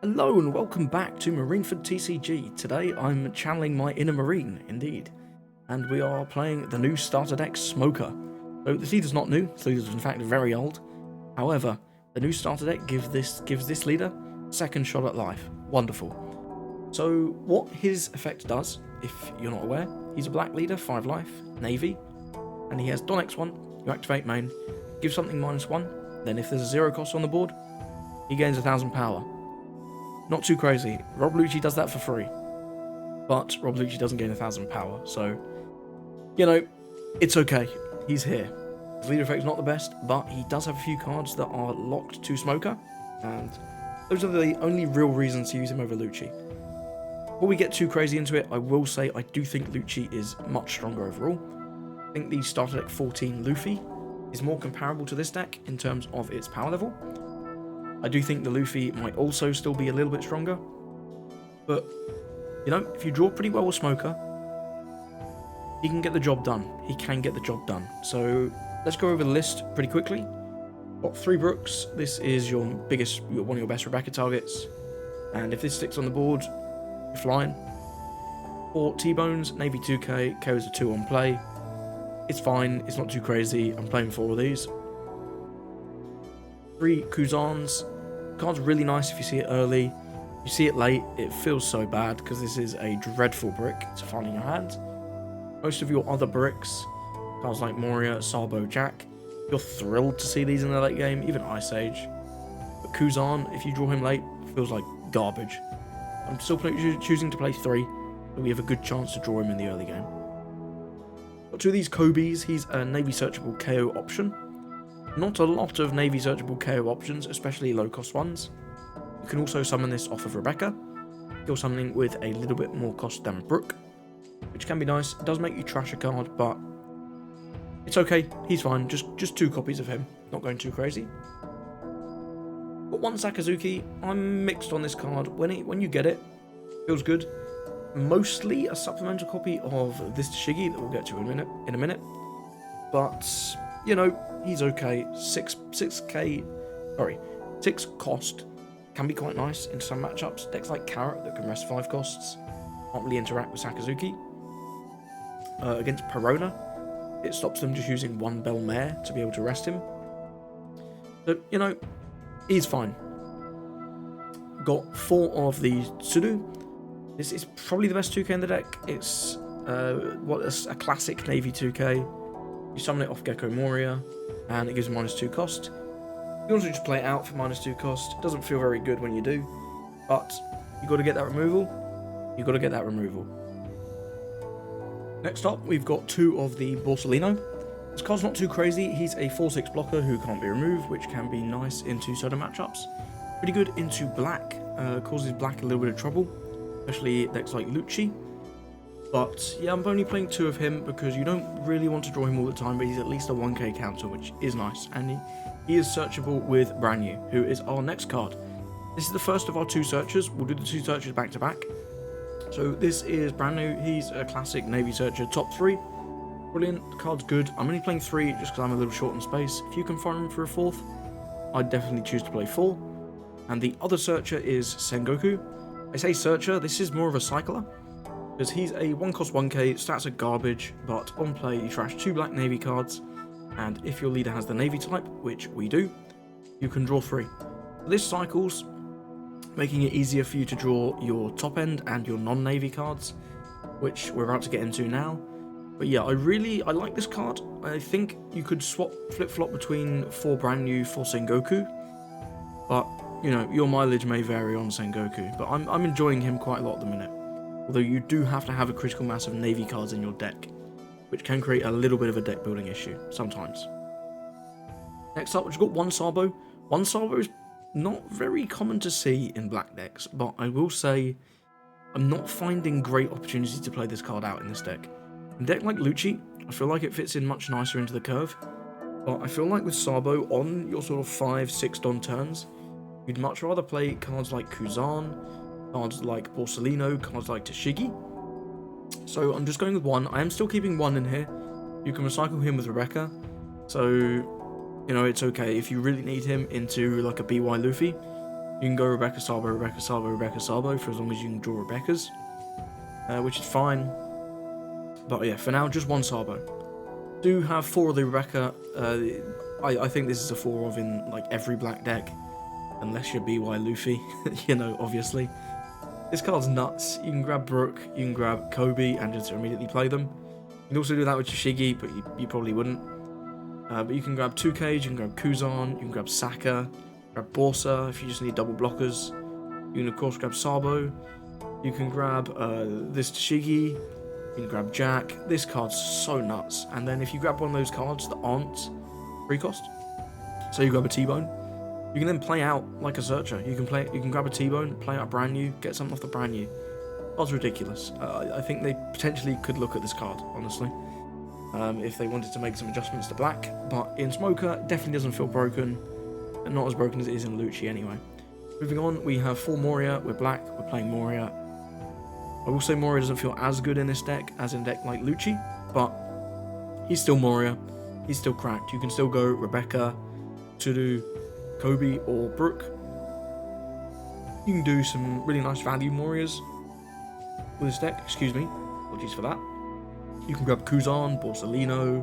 Hello and welcome back to Marineford TCG. Today I'm channeling my inner Marine, indeed. And we are playing the new starter deck, Smoker. So this leader's not new, this leader's in fact very old. However, the new starter deck gives this leader a second shot at life. Wonderful. So what his effect does, if you're not aware, he's a black leader, 5 life, navy, and he has Don X1, you activate main, give something -1, then if there's a 0 cost on the board, he gains 1000 power. Not too crazy. Rob Lucci does that for free. But Rob Lucci doesn't gain 1000 power, so, you know, it's okay. He's here. His leader effect's not the best, but he does have a few cards that are locked to Smoker, and those are the only real reasons to use him over Lucci. Before we get too crazy into it, I will say I do think Lucci is much stronger overall. I think the starter deck 14 Luffy is more comparable to this deck in terms of its power level. I do think the Luffy might also still be a little bit stronger, but, you know, if you draw pretty well with Smoker, he can get the job done. He can get the job done. So let's go over the list pretty quickly. Got 3 Brooks. This is one of your best Rebecca targets, and if this sticks on the board, you're flying. 4 T-Bones, Navy 2k, KO's a 2 on play. It's fine, it's not too crazy, I'm playing 4 of these. 3 Kuzans. Card's really nice if you see it early. If you see it late, it feels so bad because this is a dreadful brick to find in your hand. Most of your other bricks, cards like Moria, Sabo, Jack, you're thrilled to see these in the late game, even Ice Age. But Kuzan, if you draw him late, feels like garbage. I'm still choosing to play 3, but we have a good chance to draw him in the early game. Got 2 of these Kobe's. He's a Navy searchable KO option. Not a lot of Navy searchable KO options, especially low cost ones. You can also summon this off of Rebecca. Kill something with a little bit more cost than Brook, which can be nice. It does make you trash a card, but it's okay. He's fine. Just 2 copies of him. Not going too crazy. Got 1 Sakazuki. I'm mixed on this card. When you get it, feels good. Mostly a supplemental copy of this Tashigi that we'll get to in a minute. But, you know, he's okay. 6 cost can be quite nice in some matchups. Decks like Carrot that can rest 5 costs can't really interact with Sakazuki. Against Perona, it stops them just using 1 Bell Mare to be able to rest him. So, you know, he's fine. Got 4 of the Sudu. This is probably the best 2k in the deck. It's a classic Navy 2k. You summon it off Gecko Moria, and it gives -2 cost. You can also just play it out for -2 cost. It doesn't feel very good when you do, but you got to get that removal. Next up, we've got 2 of the Borsalino. This card's not too crazy. He's a 4/6 blocker who can't be removed, which can be nice into certain matchups. Pretty good into black. Causes black a little bit of trouble, especially decks like Lucci. But yeah, I'm only playing 2 of him because you don't really want to draw him all the time, but he's at least a 1k counter, which is nice. And he is searchable with Brand New, who is our next card. This is the first of our 2 searchers. We'll do the 2 searchers back to back. So this is Brand New. He's a classic Navy searcher, top 3. Brilliant, the card's good. I'm only playing 3 just because I'm a little short on space. If you can find him for a 4th, I'd definitely choose to play 4. And the other searcher is Sengoku. I say searcher, this is more of a cycler, because he's a 1 cost 1k, stats are garbage, but on play you trash 2 black Navy cards, and if your leader has the Navy type, which we do, you can draw 3. This cycles, making it easier for you to draw your top end and your non-Navy cards, which we're about to get into now. But yeah, I like this card. I think you could flip-flop between 4 Brand New for Sengoku, but, you know, your mileage may vary on Sengoku, but I'm enjoying him quite a lot at the minute. Although you do have to have a critical mass of Navy cards in your deck, which can create a little bit of a deck building issue, sometimes. Next up, we've got 1 Sabo. 1 Sabo is not very common to see in black decks, but I will say I'm not finding great opportunity to play this card out in this deck. In a deck like Lucci, I feel like it fits in much nicer into the curve, but I feel like with Sabo on your sort of 5-6 Don turns, you'd much rather play cards like Kuzan, cards like Borsalino, cards like Tashigi. So I'm just going with 1. I am still keeping 1 in here. You can recycle him with Rebecca. So, you know, it's okay. If you really need him into like a BY Luffy, You can go Rebecca, Sabo, Rebecca, Sabo, Rebecca, Sabo for as long as you can draw Rebeccas, which is fine. But yeah, for now, just one Sabo. Do have 4 of the Rebecca. I think this is a 4 of in like every black deck, unless you're BY Luffy, you know, obviously. This card's nuts. You can grab Brook, you can grab Kobe, and just immediately play them. You can also do that with Tashigi, but you probably wouldn't. But you can grab 2K, you can grab Kuzan, you can grab Saka, grab Borsa if you just need double blockers. You can of course grab Sabo. You can grab this Tashigi. You can grab Jack. This card's so nuts. And then if you grab one of those cards that aren't free cost, so you grab a T-Bone, you can then play out like a searcher. You can grab a T-Bone, play out brand new, get something off the brand new. That's ridiculous. I think they potentially could look at this card, honestly, if they wanted to make some adjustments to black. But in Smoker, definitely doesn't feel broken, and not as broken as it is in Lucci anyway. Moving on, we have 4 Moria. We're black. We're playing Moria. I will say Moria doesn't feel as good in this deck as in a deck like Lucci, but he's still Moria. He's still cracked. You can still go Rebecca, Turu, Kobe, or Brook. You can do some really nice value Morias with this deck. Excuse me. Apologies for that. You can grab Kuzan, Borsalino,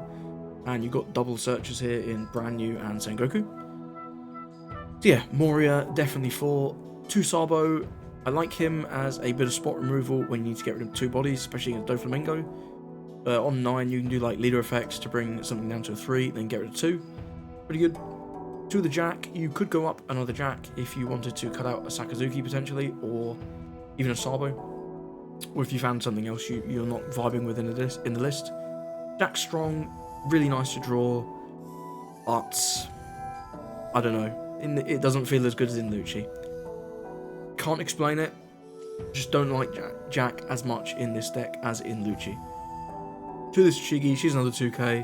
and you've got double searches here in Brand New and Sengoku. So yeah, Moria, definitely 4. 2 Sabo. I like him as a bit of spot removal when you need to get rid of 2 bodies, especially against Doflamingo. On 9, you can do like leader effects to bring something down to a 3, then get rid of 2. Pretty good. 2 of the Jack, you could go up another Jack if you wanted to cut out a Sakazuki potentially, or even a Sabo. Or if you found something else you're not vibing with in the list. Jack's strong, really nice to draw, but I don't know. It doesn't feel as good as in Lucci. Can't explain it. Just don't like Jack as much in this deck as in Lucci. To this Tashigi, she's another 2k.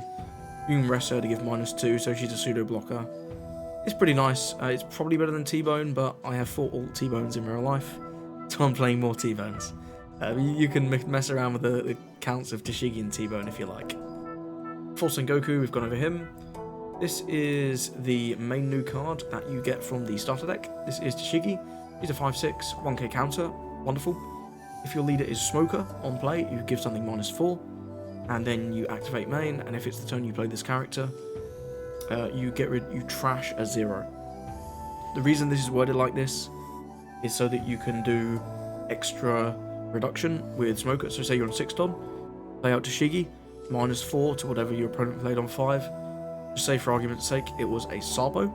You can rest her to give -2, so she's a pseudo blocker. It's pretty nice. It's probably better than T-Bone, but I have fought all T-Bones in real life, so I'm playing more T-Bones. You can mess around with the counts of Tashigi and T-Bone if you like. For Sengoku, we've gone over him. This is the main new card that you get from the starter deck. This is Tashigi. He's a 5/6, 1k counter. Wonderful. If your leader is Smoker on play, you give something -4, and then you activate main, and if it's the turn you play this character, you trash a 0. The reason this is worded like this is so that you can do extra reduction with Smoker. So say you're on 6 Dom, play out Tashigi, -4 to whatever your opponent played on 5. Just say for argument's sake it was a Sabo.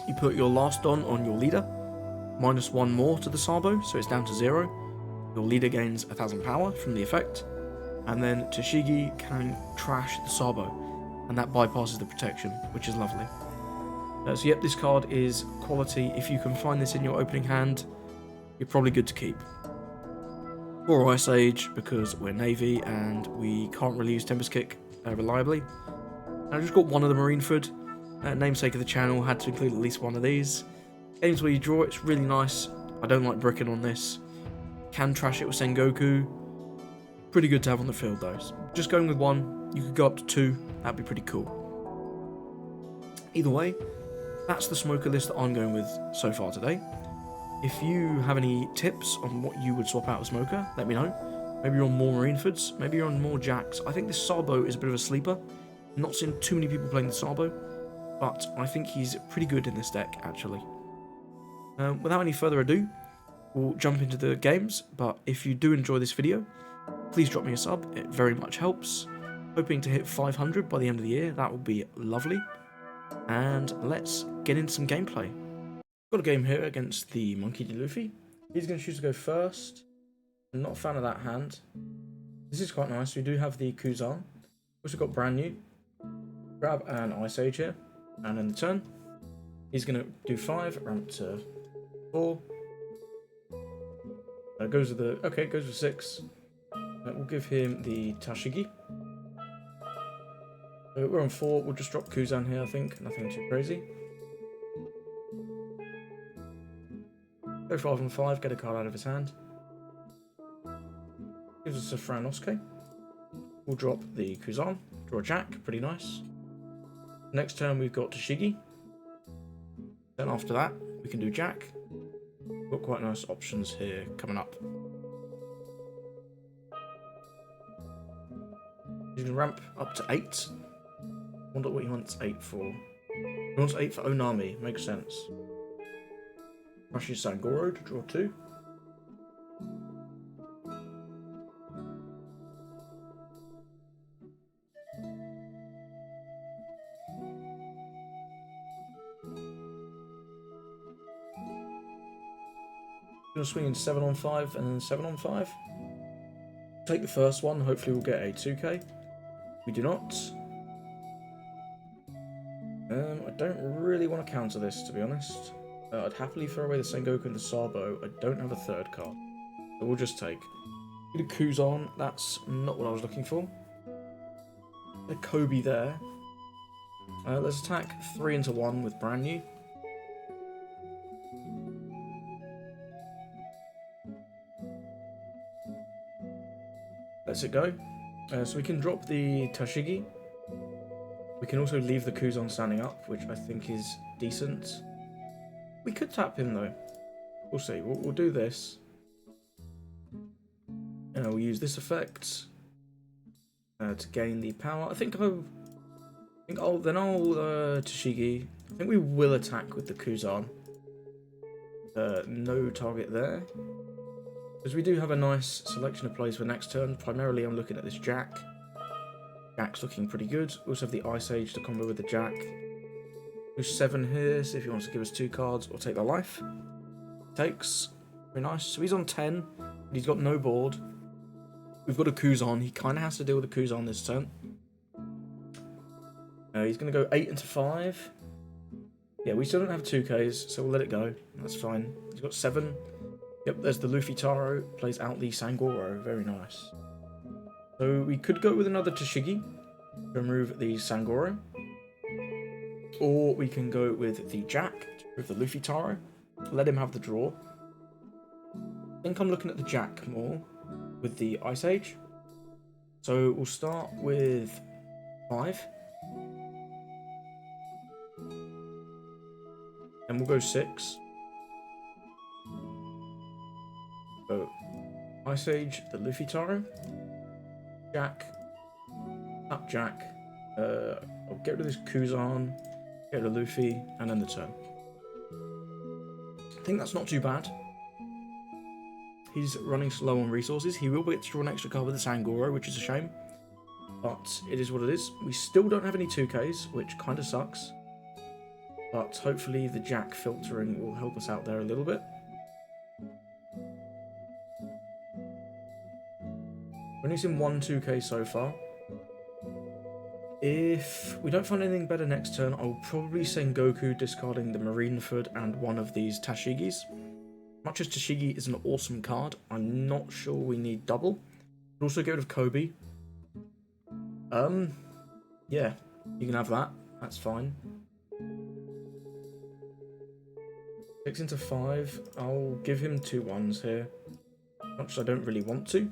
You put your last Don on your leader, -1 more to the Sabo, so it's down to 0. Your leader gains 1000 power from the effect, and then Tashigi can trash the Sabo, and that bypasses the protection, which is lovely. So yep, this card is quality. If you can find this in your opening hand, you're probably good to keep. For Ice Age, because we're Navy and we can't really use Tempest Kick reliably. And I've just got one of the Marineford. Namesake of the channel, had to include at least one of these. Games where you draw, it's really nice. I don't like bricking on this. Can trash it with Sengoku. Pretty good to have on the field though. So just going with 1, you could go up to 2, that'd be pretty cool. Either way, that's the Smoker list that I'm going with so far today. If you have any tips on what you would swap out with Smoker, let me know. Maybe you're on more Marinefords, maybe you're on more Jacks. I think this Sabo is a bit of a sleeper. I'm not seeing too many people playing the Sabo, but I think he's pretty good in this deck, actually. Without any further ado, we'll jump into the games, but if you do enjoy this video, please drop me a sub, it very much helps. Hoping to hit 500 by the end of the year, that would be lovely. And let's get into some gameplay. Got a game here against the Monkey D. Luffy. He's going to choose to go first. I'm not a fan of that hand. This is quite nice. We do have the Kuzan. Also got brand new. Grab an Ice Age here. And in the turn, he's going to do 5, ramp to 4. Goes with the... Okay, goes with 6. We'll give him the Tashigi. We're on 4. We'll just drop Kuzan here, I think. Nothing too crazy. Go 5 and 5, get a card out of his hand. Gives us a Franosuke. We'll drop the Kuzan. Draw a Jack, pretty nice. Next turn we've got Tashigi. Then after that, We can do Jack. Got quite nice options here coming up. You can ramp up to 8. Wonder what he wants 8 for. He wants 8 for Onami, makes sense. Rushes Sangoro to draw 2. Gonna swing in 7 on 5 and then 7 on 5. Take the first one, hopefully we'll get a 2k. We do not. I don't really want to counter this, to be honest. I'd happily throw away the Sengoku and the Sabo. I don't have a third card. So we'll just take. Get a Kuzan, that's not what I was looking for. A Kobe there. Let's attack 3 into 1 with brand new. Let's it go. So we can drop the Tashigi. We can also leave the Kuzan standing up, which I think is decent. We could tap him though. We'll see. We'll do this. And we'll use this effect to gain the power. I think I'll Tashigi. I think we will attack with the Kuzan. No target there. Because we do have a nice selection of plays for next turn. Primarily I'm looking at this Jack. Jack's looking pretty good. We also have the Ice Age to combo with the Jack. Do 7 here, see if he wants to give us 2 cards or take the life. Takes. Very nice. So he's on 10, but he's got no board. We've got a Kuzan. He kind of has to deal with the Kuzan this turn. He's going to go 8 into 5. Yeah, we still don't have 2Ks, so we'll let it go. That's fine. He's got 7. Yep, there's the Luffy Taro. Plays out the Sangoro. Very nice. So we could go with another Tashigi to remove the Sangoro. Or we can go with the Jack to remove the Luffy Taro. Let him have the draw. I think I'm looking at the Jack more with the Ice Age. So we'll start with 5. And we'll go 6. So Ice Age, the Luffy Taro. Jack. Up Jack. I'll get rid of this Kuzan. Get rid of Luffy. And then the turn. I think that's not too bad. He's running slow on resources. He will get to draw an extra card with the Sangoro, which is a shame. But it is what it is. We still don't have any 2Ks, which kind of sucks. But hopefully the Jack filtering will help us out there a little bit. We're only seen 1 2K so far. If we don't find anything better next turn, I'll probably Sengoku discarding the Marineford and one of these Tashigis. Much as Tashigi is an awesome card, I'm not sure we need double. We'll also get rid of Kobe. Yeah, you can have that. That's fine. 6 into 5. I'll give him 2 1s here. Much as I don't really want to.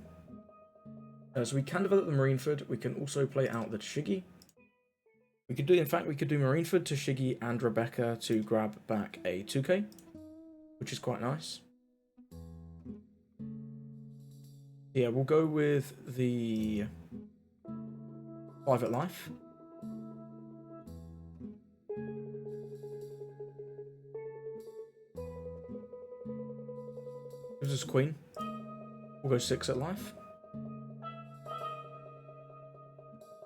So we can develop the Marineford. We can also play out the Tashigi. We could do, in fact, we could do Marineford, Tashigi, and Rebecca to grab back a 2K, which is quite nice. Yeah, we'll go with the Private Life. Gives us Queen. We'll go 6 at life.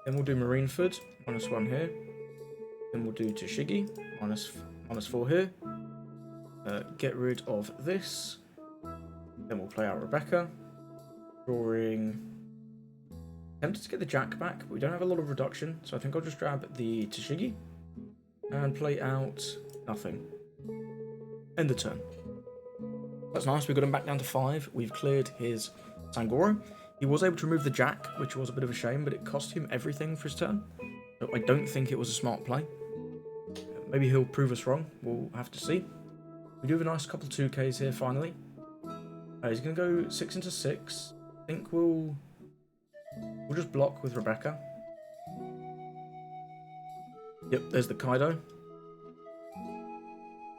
Then we'll do Marineford, -1 here. Then we'll do Tashigi, -4 here. Get rid of this. Then we'll play out Rebecca. Drawing. Tempted to get the Jack back, but we don't have a lot of reduction, so I think I'll just grab the Tashigi and play out nothing. End the turn. That's nice, we got him back down to 5. We've cleared his Sangoro. He was able to remove the Jack, which was a bit of a shame, but it cost him everything for his turn. So I don't think it was a smart play. Maybe he'll prove us wrong. We'll have to see. We do have a nice couple 2Ks here, finally. He's going to go 6 into 6. I think we'll just block with Rebecca. Yep, there's the Kaido.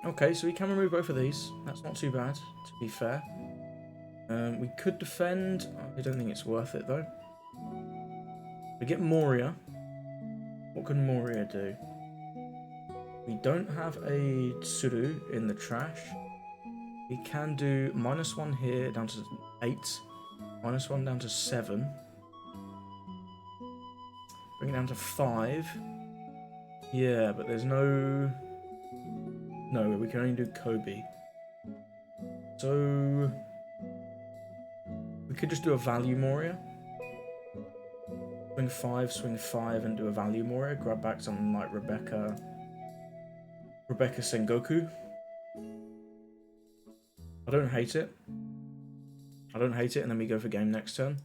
Okay, so we can remove both of these. That's not too bad, to be fair. We could defend. I don't think it's worth it, though. We get Moria. What can Moria do? We don't have a Tsuru in the trash. We can do -1 here down to 8. -1 down to 7. Bring it down to 5. Yeah, but there's no... No, we can only do Kobe. So... we could just do a value Moria. Swing 5 and do a value Moria. Grab back something like Rebecca Sengoku. I don't hate it. I don't hate it, and then we go for game next turn.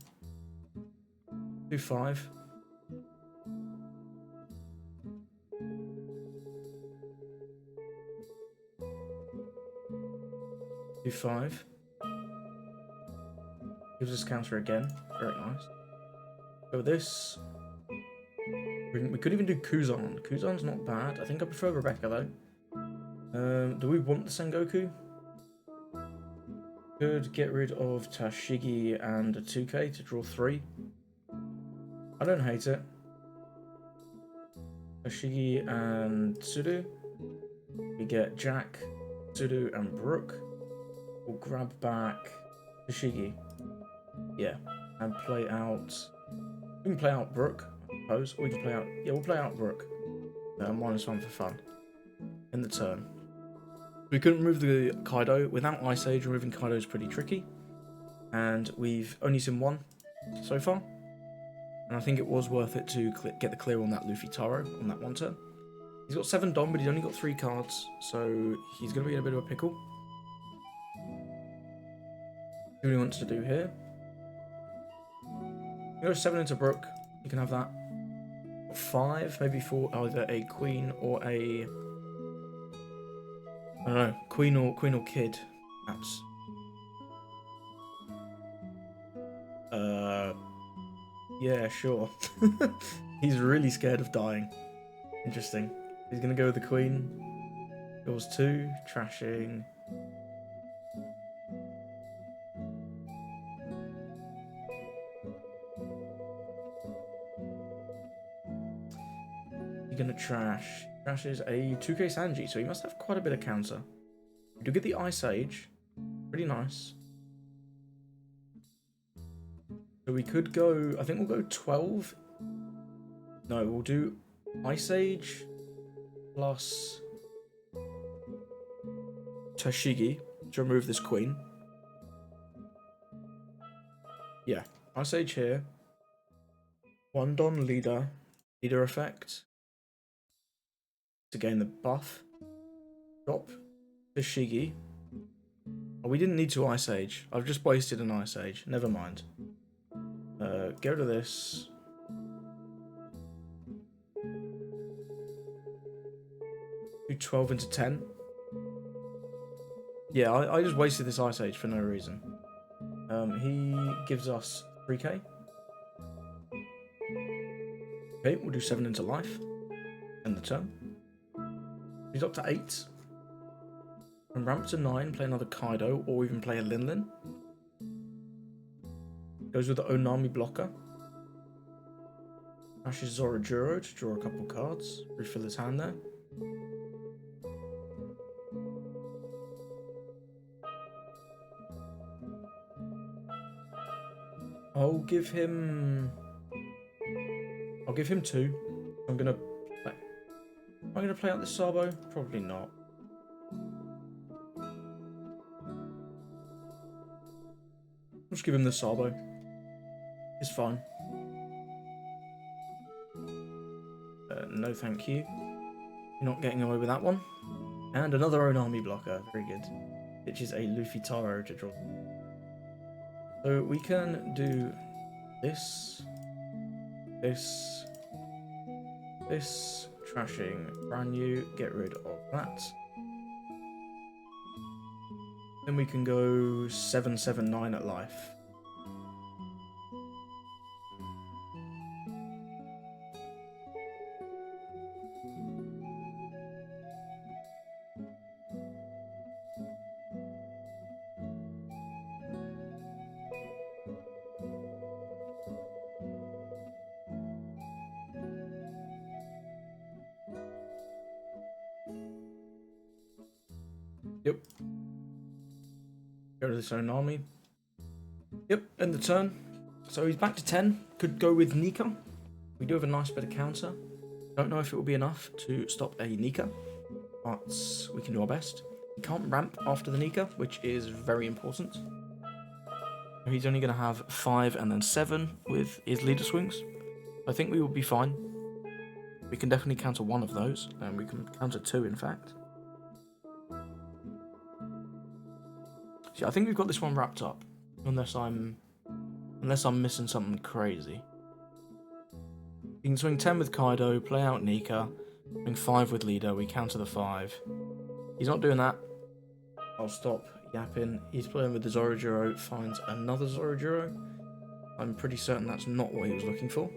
Do 5. Do 5. Gives us counter again. Very nice. So this... we could even do Kuzan. Kuzan's not bad. I think I prefer Rebecca, though. Do we want the Sengoku? Could get rid of Tashigi and a 2k to draw 3. I don't hate it. Tashigi and Tsuru. We get Jack, Tsuru, and Brook. We'll grab back Tashigi. Yeah, and play out... we can play out Brook, I suppose. Or we can play out... yeah, we'll play out Brook. -1 for fun. In the turn. We couldn't remove the Kaido. Without Ice Age, removing Kaido is pretty tricky. And we've only seen 1 so far. And I think it was worth it to get the clear on that Luffy Taro on that 1 turn. He's got 7 Dom, but he's only got 3 cards. So he's going to be in a bit of a pickle. What he wants to do here. Go 7 into Brook. You can have that. 5, maybe for either a Queen or a... I don't know, Queen or Kid, perhaps. Yeah, sure. He's really scared of dying. Interesting. He's gonna go with the Queen. Goes 2, trashing. He's gonna trash. Trashes a 2k Sanji, so he must have quite a bit of counter. We do get the Ice Age. Pretty nice. So we could go... I think we'll go 12. No, we'll do Ice Age plus Tashigi to remove this Queen. Yeah, Ice Age here. 1 Don leader effect to gain the buff. Drop Tashigi. Oh, we didn't need to Ice Age. I've just wasted an Ice Age. Never mind. Get rid of this. Do 12 into 10. Yeah, I just wasted this Ice Age for no reason. He gives us 3k. Okay, we'll do 7 into life. End the turn. He's up to 8. And ramp to 9, play another Kaido, or even play a Linlin. Goes with the Onami blocker. Ashes Zorajuro to draw a couple cards. Refill his hand there. I'll give him 2. I'm gonna play out this Sabo? Probably not. Just give him the Sabo. It's fine. No thank you. You're not getting away with that one. And another Onami blocker. Very good. Which is a Luffy Taro to draw. So we can do this. This. Trashing. Brand new. Get rid of that. Then we can go 7, 7, 9 at life. Yep. Go to this own army. Yep, end the turn. So he's back to 10. Could go with Nika. We do have a nice bit of counter. Don't know if it will be enough to stop a Nika, but we can do our best. He can't ramp after the Nika, which is very important. He's only going to have 5 and then 7 with his leader swings. I think we will be fine. We can definitely counter one of those, and we can counter 2 in fact. See, I think we've got this one wrapped up, unless I'm missing something crazy. You can swing 10 with Kaido, play out Nika, swing 5 with leader, we counter the 5. He's not doing that. I'll stop yapping. He's playing with the Zorojuro, finds another Zorojuro. I'm pretty certain that's not what he was looking for,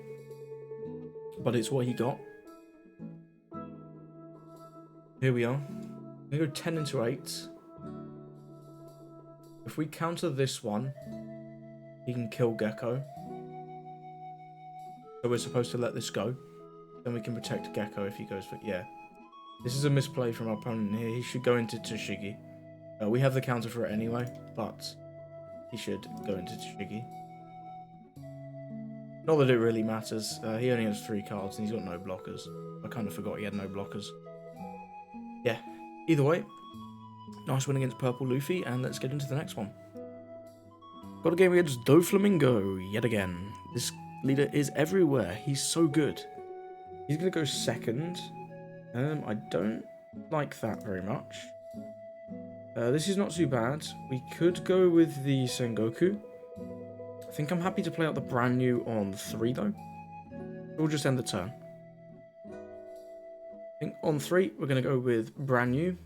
but it's what he got. Here we are. I'm going to go 10 into 8. If we counter this one, he can kill Gecko. So we're supposed to let this go. Then we can protect Gecko if he goes for... Yeah. This is a misplay from our opponent here. He should go into Tashigi. We have the counter for it anyway, but he should go into Tashigi. Not that it really matters. He only has 3 cards and he's got no blockers. I kind of forgot he had no blockers. Yeah. Either way, nice win against Purple Luffy, and let's get into the next one. Got a game against Doflamingo yet again. This leader is everywhere. He's so good. He's going to go second. I don't like that very much. This is not too bad. We could go with the Sengoku. I think I'm happy to play out the brand new on 3 though. We'll just end the turn. I think on 3 we're going to go with brand new.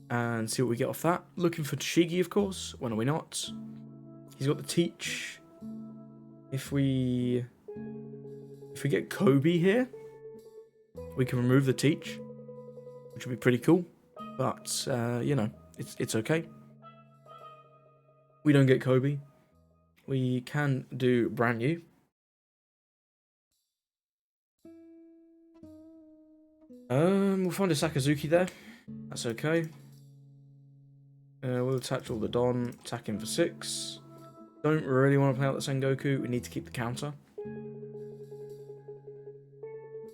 And see what we get off that. Looking for Tashigi, of course. When are we not? He's got the Teach. If we get Kobe here, we can remove the Teach, which would be pretty cool. But you know, it's okay. We don't get Kobe. We can do brand new. We'll find a Sakazuki there. That's okay. We'll attach all the Don, attack him for 6. Don't really want to play out the Sengoku. We need to keep the counter.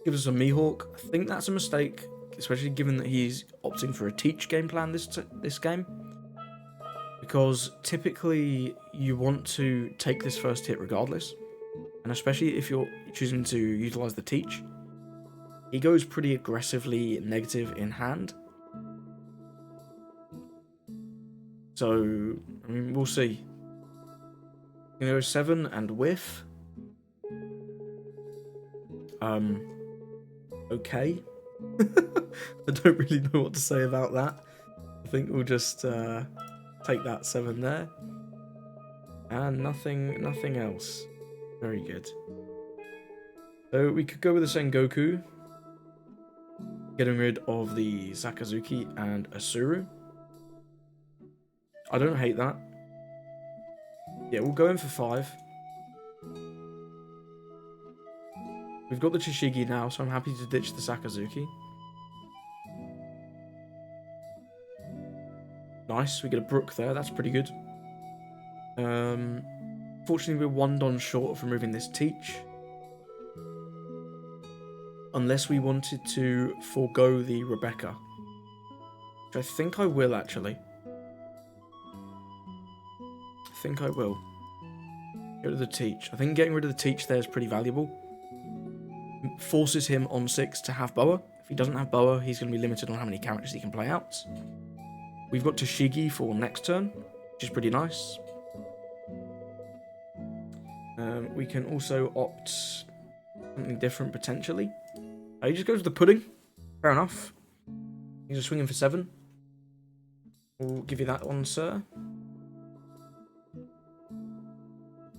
Gives us a Mihawk. I think that's a mistake, especially given that he's opting for a Teach game plan this game. Because typically you want to take this first hit regardless. And especially if you're choosing to utilize the Teach. He goes pretty aggressively negative in hand. So, I mean, we'll see. Gonna go 7 and whiff. Okay. I don't really know what to say about that. I think we'll just take that 7 there. And nothing else. Very good. So we could go with the Sengoku. Getting rid of the Sakazuki and Asuru. I don't hate that. Yeah, we'll go in for 5. We've got the Tashigi now, so I'm happy to ditch the Sakazuki. Nice, we get a Brook there, that's pretty good. Fortunately, we're 1 Don short of removing this Teach. Unless we wanted to forego the Rebecca. Which I think I will, actually. I think I will. Get rid of the Teach. I think getting rid of the Teach there is pretty valuable. Forces him on 6 to have Boa. If he doesn't have Boa, he's going to be limited on how many characters he can play out. We've got Tashigi for next turn, which is pretty nice. We can also opt something different potentially. He just goes with the pudding. Fair enough. He's just swinging for 7. We'll give you that one, sir.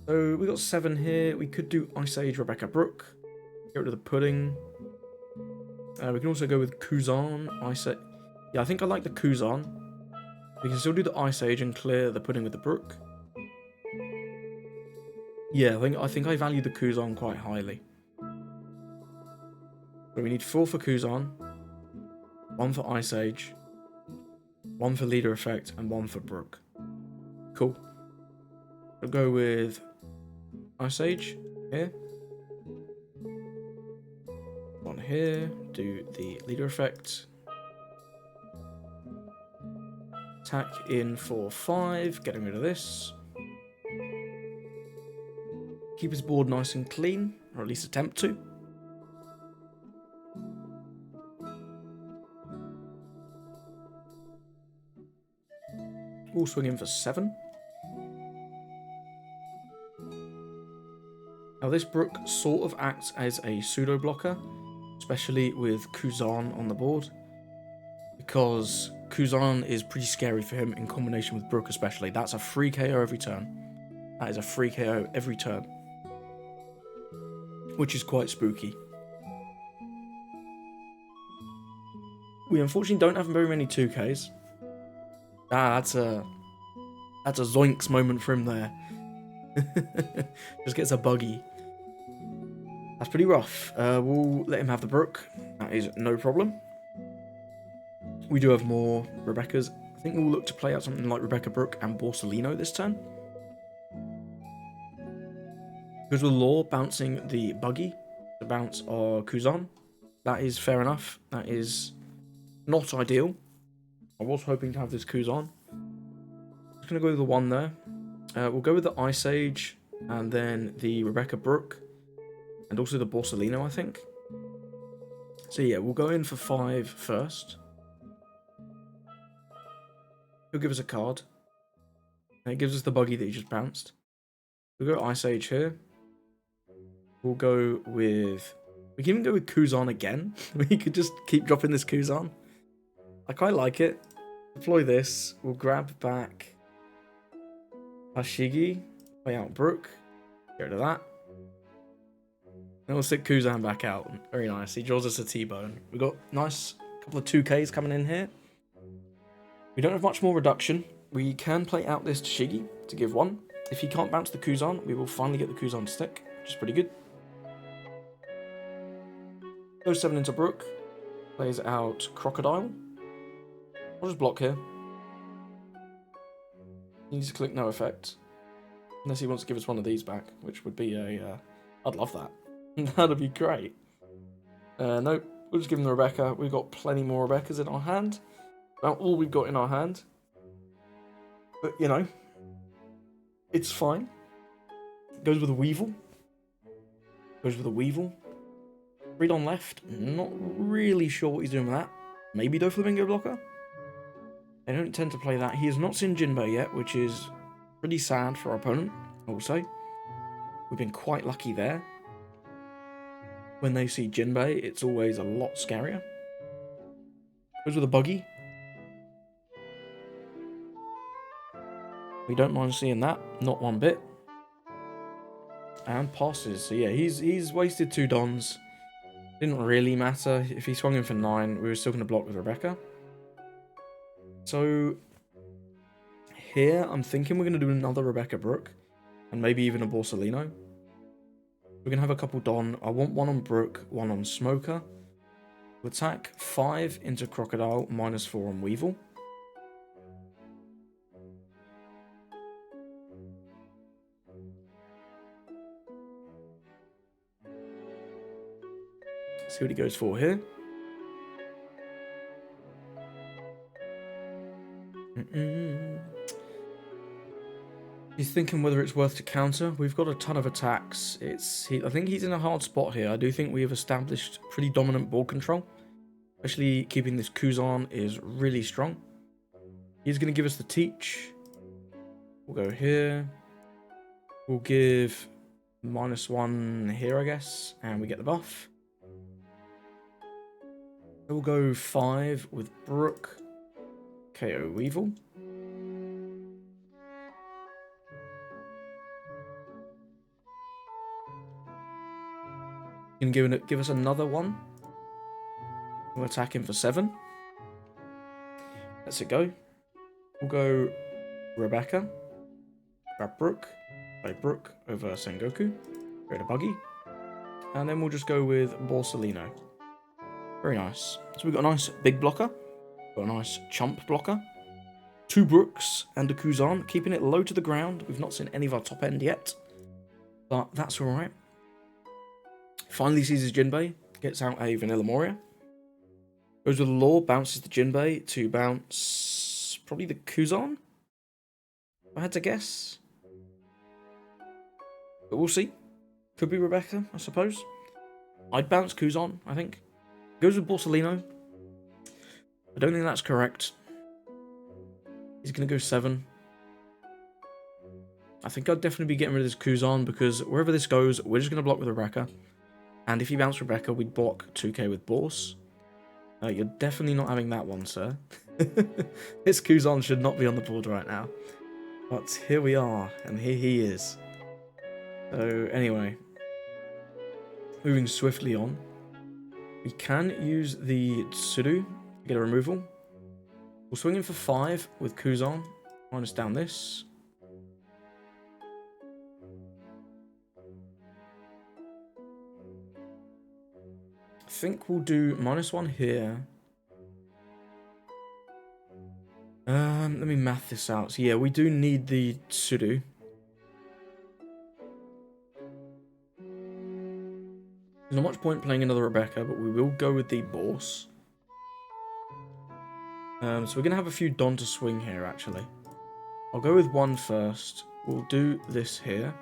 So we got 7 here. We could do Ice Age Rebecca Brook. Get rid of the pudding. We can also go with Kuzan. Ice Age. Yeah, I think I like the Kuzan. We can still do the Ice Age and clear the pudding with the Brook. Yeah, I think I value the Kuzan quite highly. So we need 4 for Kuzan, 1 for Ice Age, one for leader effect, and one for Brook. Cool. I'll go with Ice Age here. One here, do the leader effect. Attack in for 5, getting rid of this. Keep his board nice and clean, or at least attempt to. We'll swing in for 7. Now this Brook sort of acts as a pseudo blocker, especially with Kuzan on the board, because Kuzan is pretty scary for him in combination with Brook especially. That's a free KO every turn. That is a free KO every turn, which is quite spooky. We unfortunately don't have very many 2Ks. That's a zoinks moment for him there. Just gets a buggy. That's pretty rough. We'll let him have the Brook. That is no problem. We do have more Rebeccas. I think we'll look to play out something like Rebecca Brook and Borsalino this turn. Because with Law bouncing the buggy to bounce our Kuzan, that is fair enough. That is not ideal. I was hoping to have this Kuzan. I'm just going to go with the 1 there. We'll go with the Ice Age and then the Rebecca Brook and also the Borsalino, I think. So yeah, we'll go in for 5 first. He'll give us a card. And it gives us the buggy that he just bounced. We'll go Ice Age here. We'll go with... We can even go with Kuzan again. We could just keep dropping this Kuzan. I quite like it. Deploy this. We'll grab back Tashigi. Play out Brook. Get rid of that. And we'll stick Kuzan back out. Very nice. He draws us a T-bone. We've got nice couple of 2Ks coming in here. We don't have much more reduction. We can play out this Tashigi to give 1. If he can't bounce the Kuzan, we will finally get the Kuzan to stick, which is pretty good. Goes 7 into Brook. Plays out Crocodile. I'll just block here. He needs to click no effect. Unless he wants to give us one of these back, which would be a... I'd love that. That'd be great. Nope. We'll just give him the Rebecca. We've got plenty more Rebeccas in our hand. About all we've got in our hand. But, you know, it's fine. Goes with a Weevil. Goes with a Weevil. Read on left. Not really sure what he's doing with that. Maybe Doflamingo blocker? They don't tend to play that. He has not seen Jinbei yet, which is pretty sad for our opponent, I will say. We've been quite lucky there. When they see Jinbei, it's always a lot scarier. Goes with a buggy. We don't mind seeing that, not one bit. And passes. So yeah, he's wasted 2 dons. Didn't really matter. If he swung in for 9, we were still going to block with Rebecca. So here, I'm thinking we're going to do another Rebecca Brook. And maybe even a Borsalino. We're going to have a couple Don. I want 1 on Brook, 1 on Smoker. We'll attack 5 into Crocodile, -4 on Weevil. See what he goes for here. He's thinking whether it's worth to counter. We've got a ton of attacks. I think he's in a hard spot here. I do think we have established pretty dominant ball control. Especially keeping this Kuzan is really strong. He's going to give us the teach. We'll go here. We'll give -1 here, I guess. And we get the buff. We'll go 5 with Brook. KO Weevil. Gonna give us another 1. We'll attack him for 7. Let's it go. We'll go Rebecca. Grab Brook. Play Brook over Sengoku. Create a buggy. And then we'll just go with Borsalino. Very nice. So we've got a nice big blocker. Got a nice chump blocker. 2 Brooks and a Kuzan, keeping it low to the ground. We've not seen any of our top end yet, but that's alright. Finally sees his Jinbei, gets out a Vanilla Moria. Goes with the Law, bounces the Jinbei to bounce probably the Kuzan, if I had to guess. But we'll see. Could be Rebecca, I suppose. I'd bounce Kuzan, I think. Goes with Borsalino. I don't think that's correct. He's going to go 7. I think I'd definitely be getting rid of this Kuzan because wherever this goes, we're just going to block with Rebecca. And if he bounced Rebecca, we'd block 2k with Bors. You're definitely not having that one, sir. This Kuzan should not be on the board right now. But here we are, and here he is. So, anyway. Moving swiftly on. We can use the Tsuru to get a removal. We'll swing in for 5 with Kuzan. Minus down this. I think we'll do -1 here. Let me math this out. So yeah, we do need the Tsuru. There's not much point playing another Rebecca, but we will go with the Bors. So we're going to have a few Don to swing here, actually. I'll go with 1 first. We'll do this here.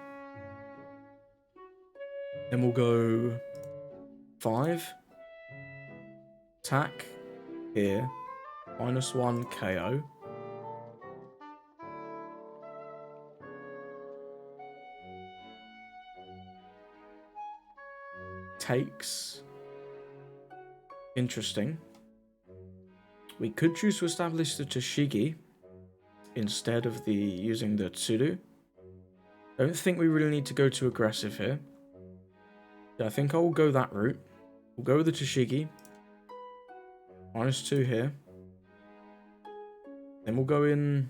Then we'll go 5. Attack here. -1 KO. Takes. Interesting. We could choose to establish the Tashigi instead of using the Tsuru. Don't think we really need to go too aggressive here. I think I will go that route. We'll go with the Tashigi. -2 here. Then we'll go in...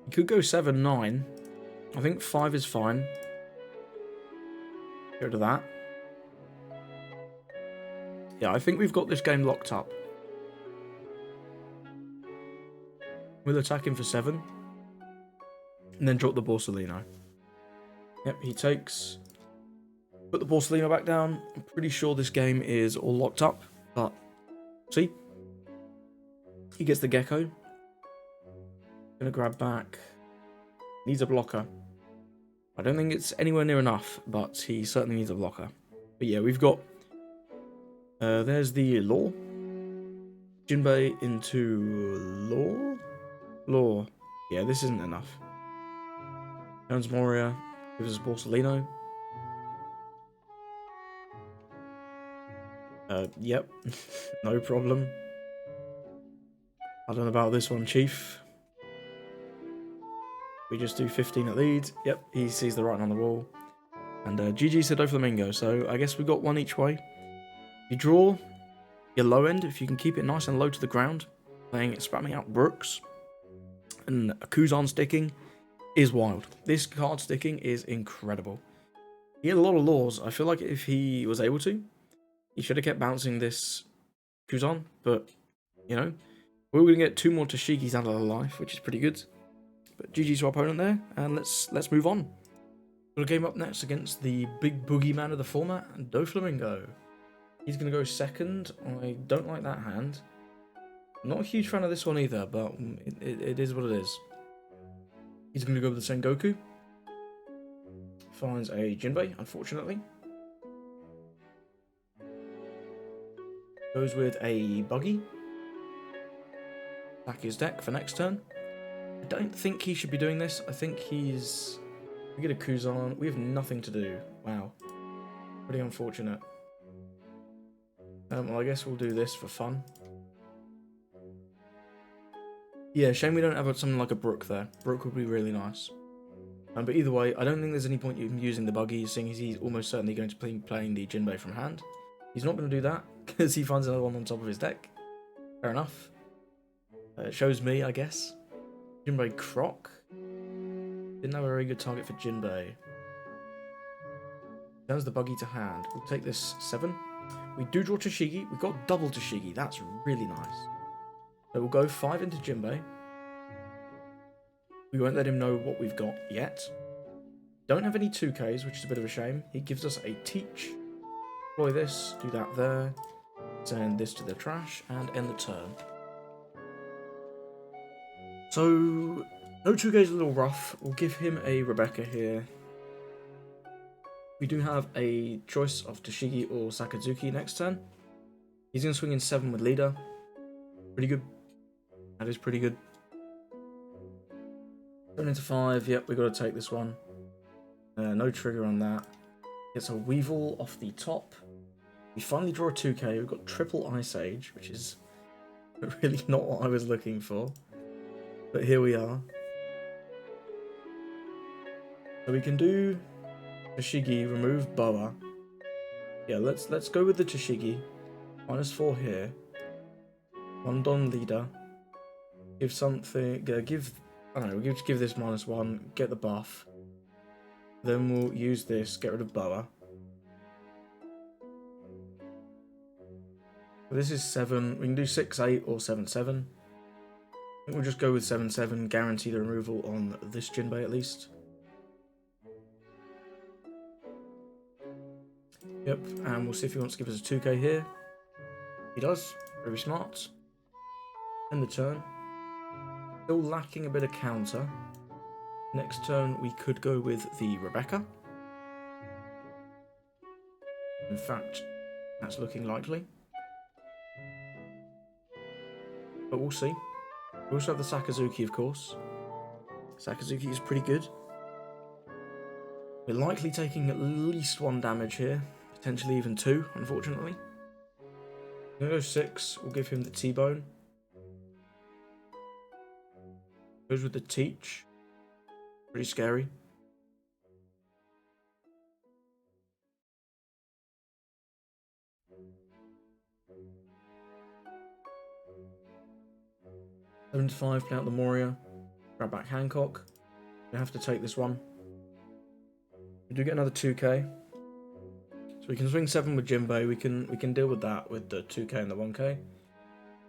You could go 7, 9. I think 5 is fine. Go to that. Yeah, I think we've got this game locked up. We'll attack him for 7. And then drop the Borsalino. Yep, he takes... Put the Borsalino back down. I'm pretty sure this game is all locked up. But, see? He gets the Gecko. Gonna grab back. Needs a blocker. I don't think it's anywhere near enough, but he certainly needs a blocker. But yeah, we've got... there's the Law. Jinbei into Law? Law. Yeah, this isn't enough. Jones Moria gives us Borsalino. Yep. No problem. I don't know about this one, Chief. We just do 15 at lead. Yep, he sees the writing on the wall. And GG to Doflamingo, so I guess we got 1 each way. You draw your low end, if you can keep it nice and low to the ground, spamming out Brooks, and a Kuzan sticking is wild. This card sticking is incredible. He had a lot of laws. I feel like if he was able to, he should have kept bouncing this Kuzan, but, you know, we're going to get 2 more Tashigis out of the life, which is pretty good. But GG to our opponent there, and let's move on. Got a game up next against the big boogeyman of the format, Doflamingo. He's going to go second. I don't like that hand. Not a huge fan of this one either, but it is what it is. He's going to go with the Sengoku. Finds a Jinbei, unfortunately. Goes with a Buggy. Back his deck for next turn. I don't think he should be doing this. I think he's... We get a Kuzan. We have nothing to do. Wow. Pretty unfortunate. Well, I guess we'll do this for fun. Yeah, shame we don't have something like a Brook there. Brook would be really nice. But either way, I don't think there's any point in using the Buggy, seeing as he's almost certainly going to be playing the Jinbei from hand. He's not going to do that, because he finds another one on top of his deck. Fair enough. It shows me, I guess. Jinbei Croc. Didn't have a very good target for Jinbei. Turns the Buggy to hand. We'll take this 7. We do draw Tashigi. We've got double Tashigi. That's really nice. So we'll go 5 into Jinbei. We won't let him know what we've got yet. Don't have any 2Ks, which is a bit of a shame. He gives us a teach. Deploy this, do that there. Send this to the trash, and end the turn. So, no 2K is a little rough. We'll give him a Rebecca here. We do have a choice of Tashigi or Sakazuki next turn. He's going to swing in 7 with leader. Pretty good. That is pretty good. 7 into 5. Yep, we got to take this one. No trigger on that. It's a Weevil off the top. We finally draw a 2K. We've got triple Ice Age, which is really not what I was looking for. But here we are. So we can do Tashigi, remove Boa. Yeah, let's go with the Tashigi. -4 here. 1 Don leader. Give something. I don't know. We'll just give this -1. Get the buff. Then we'll use this. Get rid of Boa. So this is 7. We can do 6-8 or 7-7. I think we'll just go with 7-7. Guarantee the removal on this Jinbei at least. Yep, and we'll see if he wants to give us a 2K here. He does. Very smart. End the turn. Still lacking a bit of counter. Next turn we could go with the Rebecca. In fact, that's looking likely. But we'll see. We also have the Sakazuki, of course. Sakazuki is pretty good. We're likely taking at least 1 damage here. Potentially even 2, unfortunately. I'm going to go 6. We'll give him the T-Bone. Goes with the Teach. Pretty scary. Seven to 5, play out the Moria. Grab back Hancock. We have to take this one. We do get another 2K. So we can swing 7 with Jinbei. We can deal with that with the 2K and the 1K.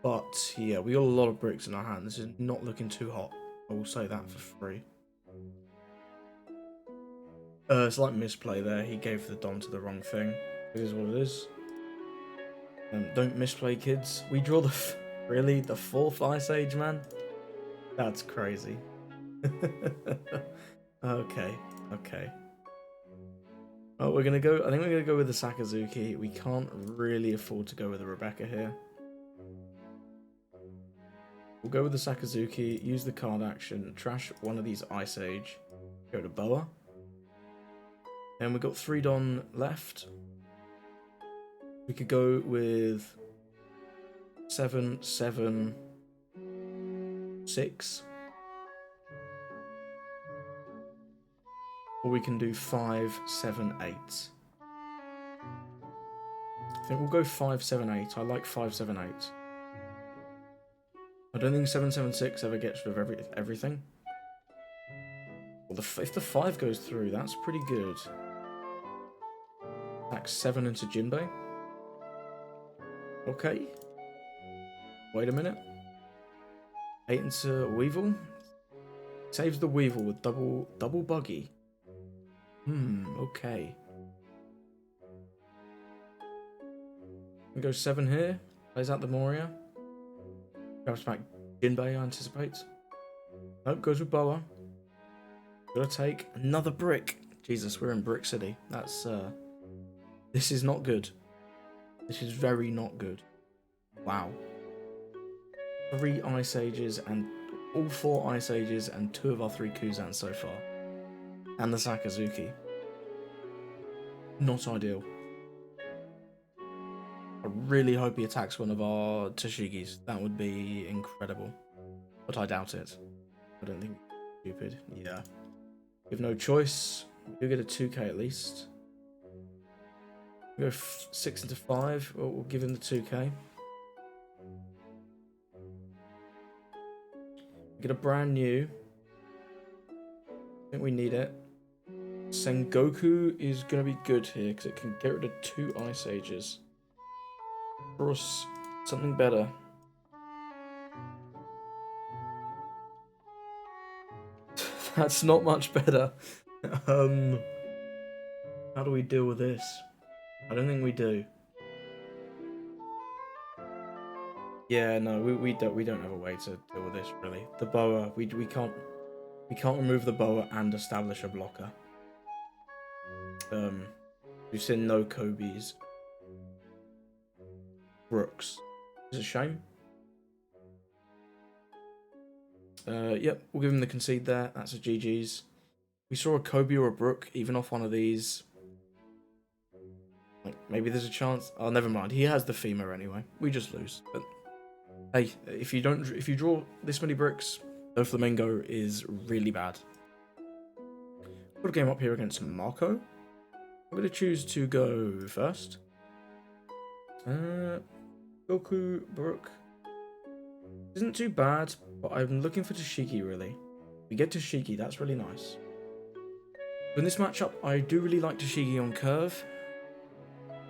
But yeah, we got a lot of bricks in our hand. This is not looking too hot. I will say that for free. Slight misplay there. He gave the Don to the wrong thing. It is what it is. Don't misplay, kids. We draw the... Really? The 4th Ice Age, man? That's crazy. Okay. Oh, we're gonna go... I think we're gonna go with the Sakazuki. We can't really afford to go with the Rebecca here. We'll go with the Sakazuki, use the card action, trash one of these Ice Age, go to Boa. And we've got 3 Don left. We could go with 7, 7, 6. Or we can do 5, 7, 8. I think we'll go 5, 7, 8. I like 5, 7, 8. I don't think 776 ever gets rid of everything. Well, if the 5 goes through, that's pretty good. Attack 7 into Jinbei. Okay. Wait a minute. 8 into Weevil. Saves the Weevil with double buggy. Okay. We go 7 here. Plays out the Moria. Grabs back Jinbei, I anticipate. Nope, goes with Boa. Gotta take another brick. Jesus, we're in Brick City. That's, this is not good. This is very not good. Wow. 3 Ice Ages and all 4 Ice Ages and 2 of our 3 Kuzans so far. And the Sakazuki. Not ideal. I really hope he attacks one of our Tashigis. That would be incredible. But I doubt it. I don't think it's stupid. Yeah. We have no choice. We'll get a 2K at least. We go 6 into 5. We'll give him the 2K. We get a brand new. I think we need it. Sengoku is going to be good here because it can get rid of 2 Ice Ages. Draw us something better. That's not much better. How do we deal with this? I don't think we do. Yeah, no, we don't have a way to deal with this really. The boa, we can't remove the boa and establish a blocker. We've seen no Kobe's. Brooks. Is it a shame? Yep, we'll give him the concede there. That's a GG's. We saw a Kobe or a Brook, even off one of these. Like, maybe there's a chance. Oh, never mind. He has the femur anyway. We just lose. But hey, if you draw this many bricks, Doflamingo is really bad. Put a game up here against Marco. I'm gonna choose to go first. Goku, Brook. Isn't too bad, but I'm looking for Tashigi really. We get Tashigi, that's really nice. In this matchup, I do really like Tashigi on curve.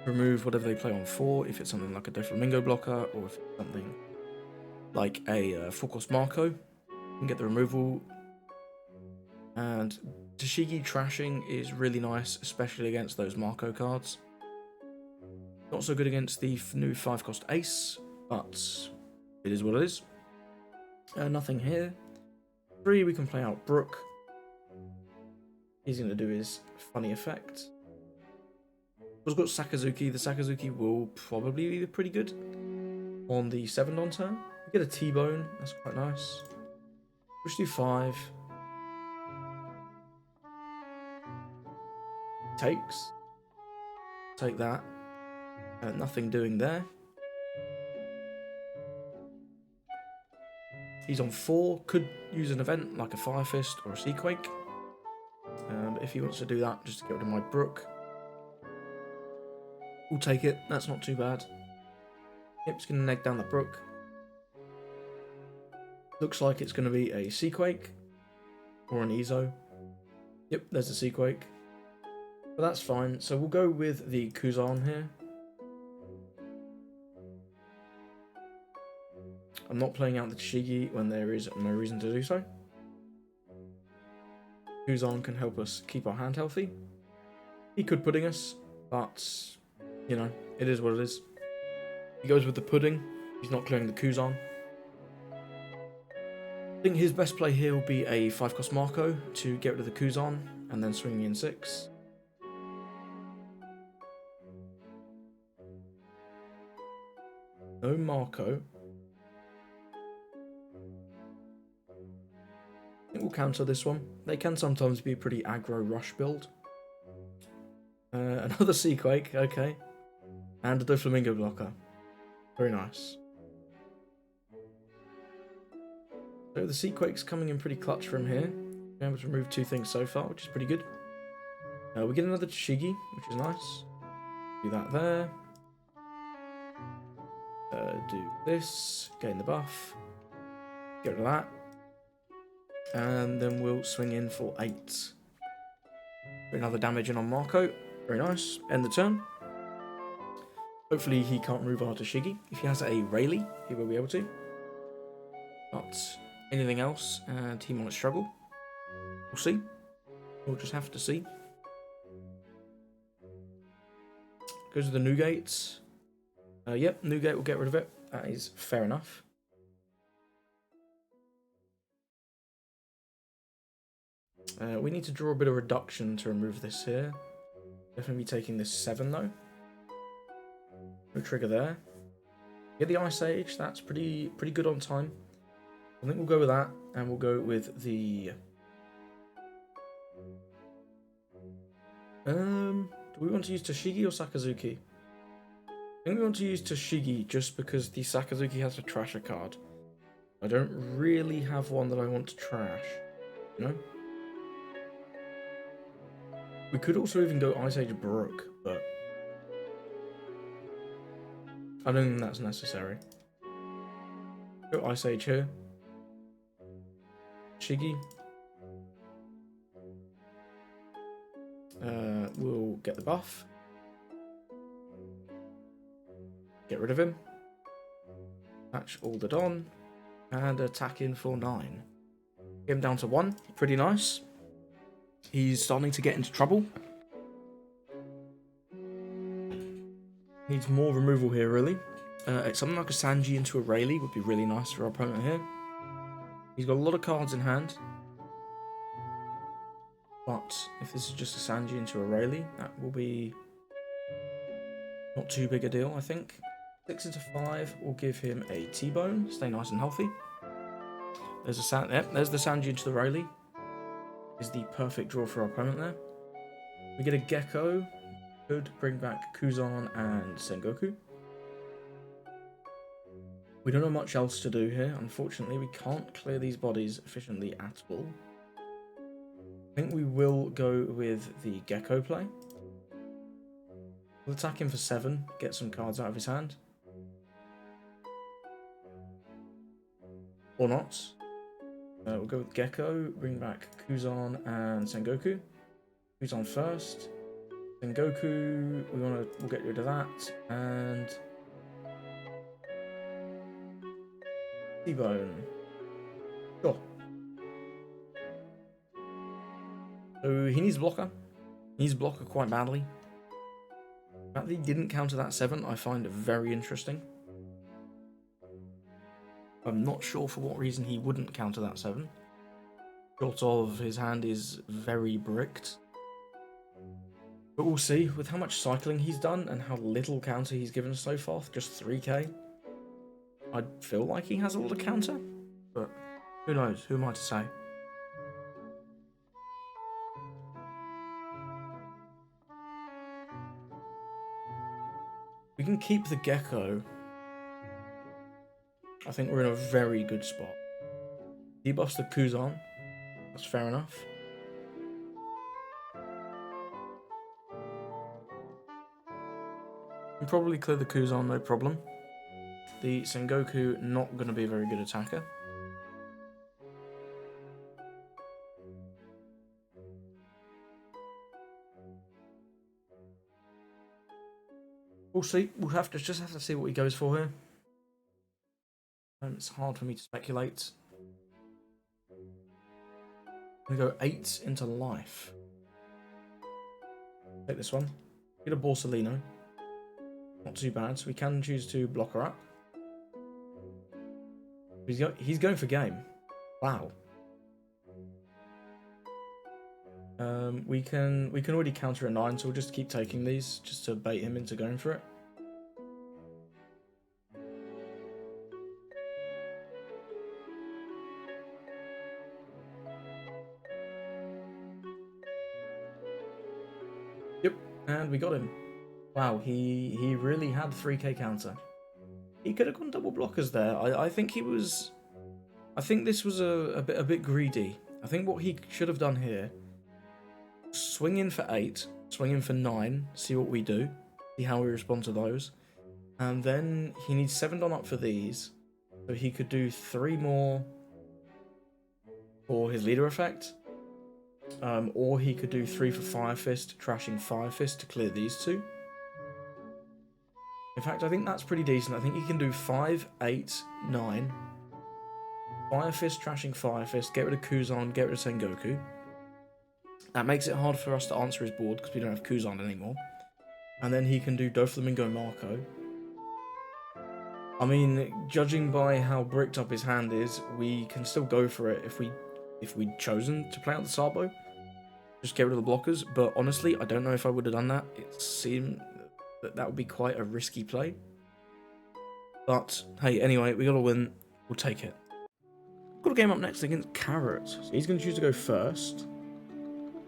Remove whatever they play on 4, if it's something like a Doflamingo blocker, or if it's something like a full-cost Marco. You can get the removal. And Tashigi trashing is really nice, especially against those Marco cards. Not so good against the new 5-cost Ace, but it is what it is. Nothing here. 3, we can play out Brook. He's going to do his funny effect. We've got Sakazuki. The Sakazuki will probably be pretty good on the 7-don turn. We get a T-bone. That's quite nice. Push to 5. Takes. Take that. Nothing doing there. He's on 4. Could use an event like a Fire Fist or a Seaquake. But if he wants to do that, just to get rid of my Brook, we'll take it. That's not too bad. Yep, it's going to neg down the Brook. Looks like it's going to be a Seaquake or an Ezo. Yep, there's a Seaquake. But that's fine. So we'll go with the Kuzan here. I'm not playing out the Tashigi when there is no reason to do so. Kuzan can help us keep our hand healthy. He could pudding us, but, you know, it is what it is. He goes with the pudding. He's not clearing the Kuzan. I think his best play here will be a 5-cost Marco to get rid of the Kuzan and then swinging in 6. No Marco. I think we'll counter this one. They can sometimes be a pretty aggro rush build. Another Seaquake, okay. And a Doflamingo blocker. Very nice. So the Seaquake's coming in pretty clutch from here. We're able to remove 2 things so far, which is pretty good. We get another Tashigi, which is nice. Do that there. Do this. Gain the buff. Get rid of that. And then we'll swing in for 8. Put another damage in on Marco. Very nice. End the turn. Hopefully he can't move our Tashigi. If he has a Rayleigh, he will be able to. But anything else, and he might struggle. We'll see. We'll just have to see. Goes to the Newgate. Yep, Newgate will get rid of it. That is fair enough. We need to draw a bit of reduction to remove this here. Definitely be taking this 7 though. No trigger there. Get the Ice Age, that's pretty good on time. I think we'll go with that, and we'll go with the... do we want to use Tashigi or Sakazuki? I think we want to use Tashigi just because the Sakazuki has a trasher card. I don't really have one that I want to trash, you know? We could also even go Ice Age Brook, but I don't think that's necessary. Go Ice Age here. Shigi. We'll get the buff. Get rid of him. Match all the Don. And attack in for 9. Get him down to 1. Pretty nice. He's starting to get into trouble. Needs more removal here, really. Something like a Sanji into a Rayleigh would be really nice for our opponent here. He's got a lot of cards in hand. But if this is just a Sanji into a Rayleigh, that will be not too big a deal, I think. 6 into 5 will give him a T-bone. Stay nice and healthy. There's there's the Sanji into the Rayleigh. Is the perfect draw for our opponent there. We get a Gecko. Could bring back Kuzan and Sengoku. We don't know much else to do here. Unfortunately, we can't clear these bodies efficiently at all. I think we will go with the Gecko play. We'll attack him for 7, get some cards out of his hand. Or not. We'll go with Gecko, bring back Kuzan and Sengoku. Kuzan first. Sengoku, we'll get rid of that. And T-bone. Sure. So he needs a blocker. He needs a blocker quite badly. The fact that he didn't counter that 7, I find very interesting. I'm not sure for what reason he wouldn't counter that 7. Short of his hand is very bricked. But we'll see. With how much cycling he's done and how little counter he's given us so far, just 3k, I feel like he has a lot of counter. But who knows? Who am I to say? We can keep the Gecko. I think we're in a very good spot. Debuffs the Kuzan. That's fair enough. Can probably clear the Kuzan, no problem. The Sengoku, not going to be a very good attacker. We'll see. We'll just have to see what he goes for here. It's hard for me to speculate. I'm going to go 8 into life. Take this one. Get a Borsalino. Not too bad, so we can choose to block her up. He's going for game. Wow. We can already counter a 9, so we'll just keep taking these just to bait him into going for it. Yep, and we got him. Wow, he really had 3k counter. He could have gone double blockers there. I think he was. I think this was a bit greedy. I think what he should have done here: swing in for 8, swing in for 9, see what we do, see how we respond to those, and then he needs 7 done up for these, so he could do 3 more for his leader effect. Or he could do 3 for Fire Fist, trashing Fire Fist to clear these 2. In fact, I think that's pretty decent. I think he can do 5, 8, 9. Fire Fist, trashing Fire Fist, get rid of Kuzan, get rid of Sengoku. That makes it hard for us to answer his board because we don't have Kuzan anymore. And then he can do Doflamingo Marco. I mean, judging by how bricked up his hand is, we can still go for it if we'd chosen to play out the Sabo. Just get rid of the blockers, but honestly, I don't know if I would have done that. It seemed that would be quite a risky play. But, hey, anyway, we got to win. We'll take it. Got a game up next against Carrot. So he's going to choose to go first.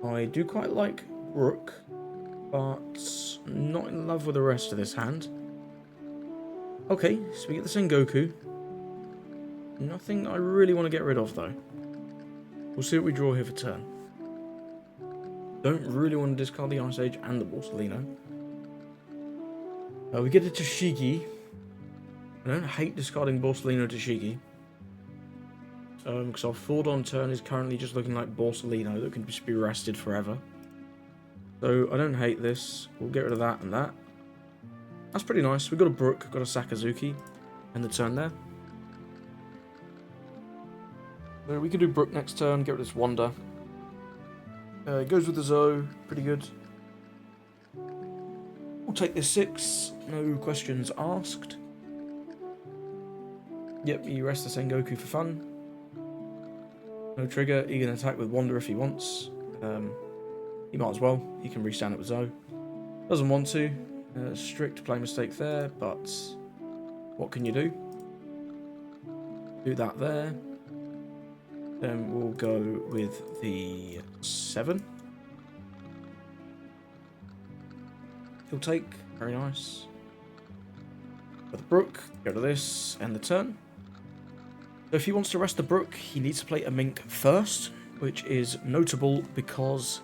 I do quite like Rook, but not in love with the rest of this hand. Okay, so we get the Sengoku. Nothing I really want to get rid of, though. We'll see what we draw here for turn. Don't really want to discard the Ice Age and the Borsalino. We get a Tashigi. I don't hate discarding Borsalino Tashigi. Because our forward on turn is currently just looking like Borsalino that can just be rested forever. So I don't hate this. We'll get rid of that and that. That's pretty nice. We've got a Brook, got a Sakazuki, and the turn there. So we can do Brook next turn, get rid of this Wonder. Goes with the Zoe, pretty good. We'll take this 6, no questions asked. Yep, he rests the Sengoku for fun. No trigger, he can attack with Wonder if he wants. He might as well, he can restand it with Zoe. Doesn't want to. Strict play mistake there, but what can you do? Do that there. Then we'll go with the 7. He'll take, very nice. For the Brook, go to this, end the turn. So if he wants to rest the Brook, he needs to play a Mink first, which is notable because...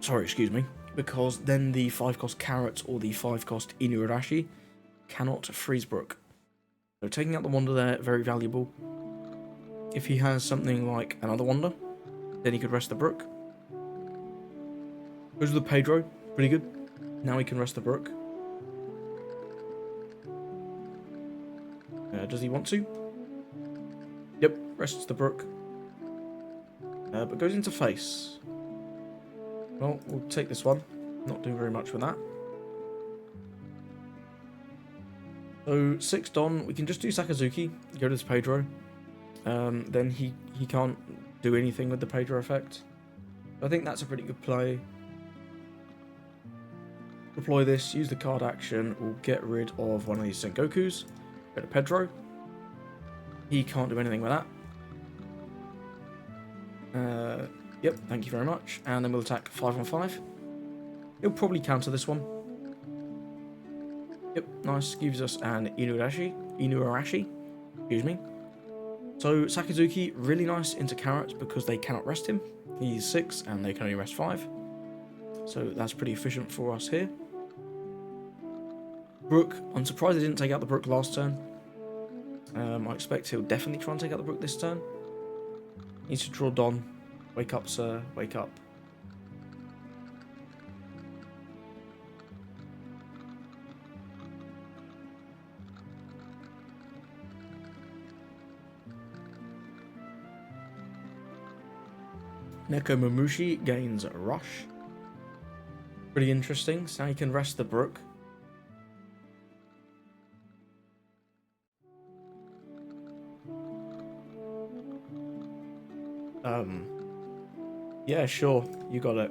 Sorry, excuse me. Because then the 5-cost Carrot or the 5-cost Inuarashi cannot freeze Brook. So taking out the Wonder there, very valuable. If he has something like another Wonder, then he could rest the Brook. Goes with the Pedro, pretty good. Now he can rest the Brook. Does he want to? Yep, rests the Brook. But goes into face. Well, we'll take this one. Not doing very much with that. So 6 Don, we can just do Sakazuki, go to this Pedro. Then he can't do anything with the Pedro effect. I think that's a pretty good play. Deploy this, use the card action, we'll get rid of one of these Sengokus. Go to Pedro. He can't do anything with that. Yep, thank you very much. And then we'll attack 5 on 5. He'll probably counter this one. Yep, nice. Gives us an Inuarashi. Excuse me. So Sakazuki, really nice into Carrot because they cannot rest him. He's 6 and they can only rest 5. So that's pretty efficient for us here. Brook, I'm surprised they didn't take out the Brook last turn. I expect he'll definitely try and take out the Brook this turn. Needs to draw Don. Wake up, sir. Wake up. Nekomamushi gains Rush. Pretty interesting. So now he can rest the Brook. Yeah, sure, you got it.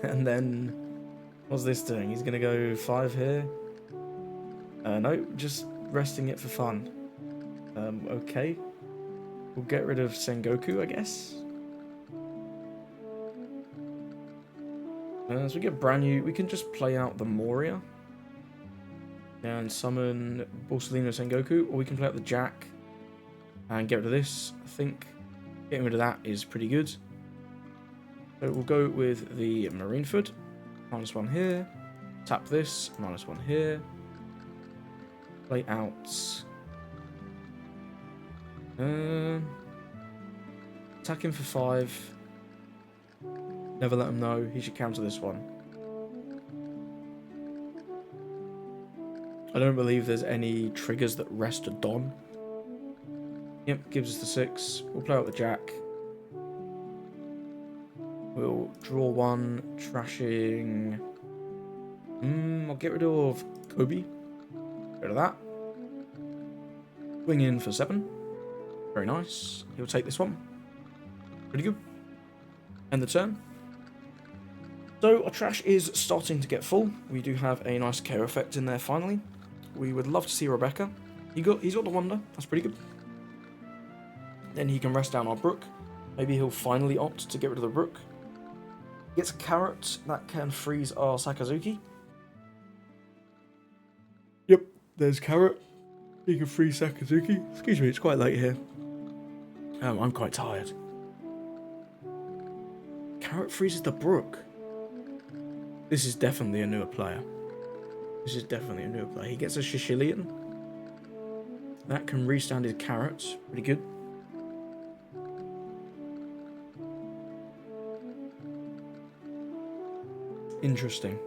And then, what's this doing? He's gonna go 5 here. No, just resting it for fun. Okay. We'll get rid of Sengoku, I guess. So we get brand new, we can just play out the Moria. And summon Borsalino Sengoku, or we can play out the Jack. And get rid of this, I think. Getting rid of that is pretty good. So we'll go with the Marineford. -1 here. Tap this. -1 here. Play out. Attack him for 5. Never let him know. He should counter this one. I don't believe there's any triggers that rest a Don. Yep, gives us the 6. We'll play out the Jack. We'll draw 1, trashing. I'll get rid of Kobe. Get rid of that. Swing in for 7. Very nice. He'll take this one. Pretty good. End the turn. So our trash is starting to get full. We do have a nice KO effect in there finally. We would love to see Rebecca. He's got the Wonder. That's pretty good. Then he can rest down our Brook. Maybe he'll finally opt to get rid of the Brook. Gets a Carrot that can freeze our Sakazuki. Yep, there's Carrot. He can freeze Sakazuki. Excuse me, it's quite late here. I'm quite tired. Carrot freezes the Brook. This is definitely a newer player. He gets a Shishilian. That can restand his Carrots. Pretty good. Interesting.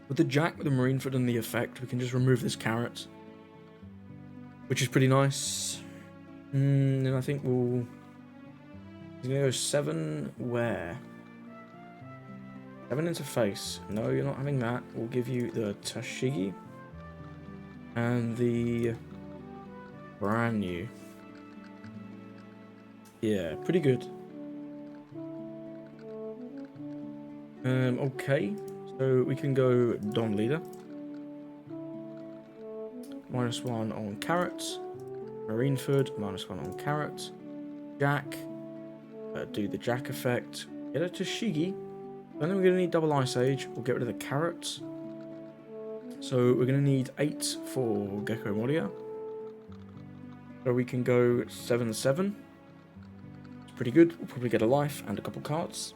With the Jack, with the Marineford and the effect, we can just remove this carrot, which is pretty nice. And I think we'll... He's going to go 7 where? 7 into face. No, you're not having that. We'll give you the Tashigi. And the brand new. Yeah, pretty good. Okay. So we can go Don Leader. -1 on carrots. Marineford, -1 on carrots. Jack. Do the Jack effect. Get a Tashigi. Then we're going to need double Ice Age. We'll get rid of the carrots. So we're going to need 8 for Gecko Moria. So we can go 7/7. It's pretty good. We'll probably get a life and a couple cards.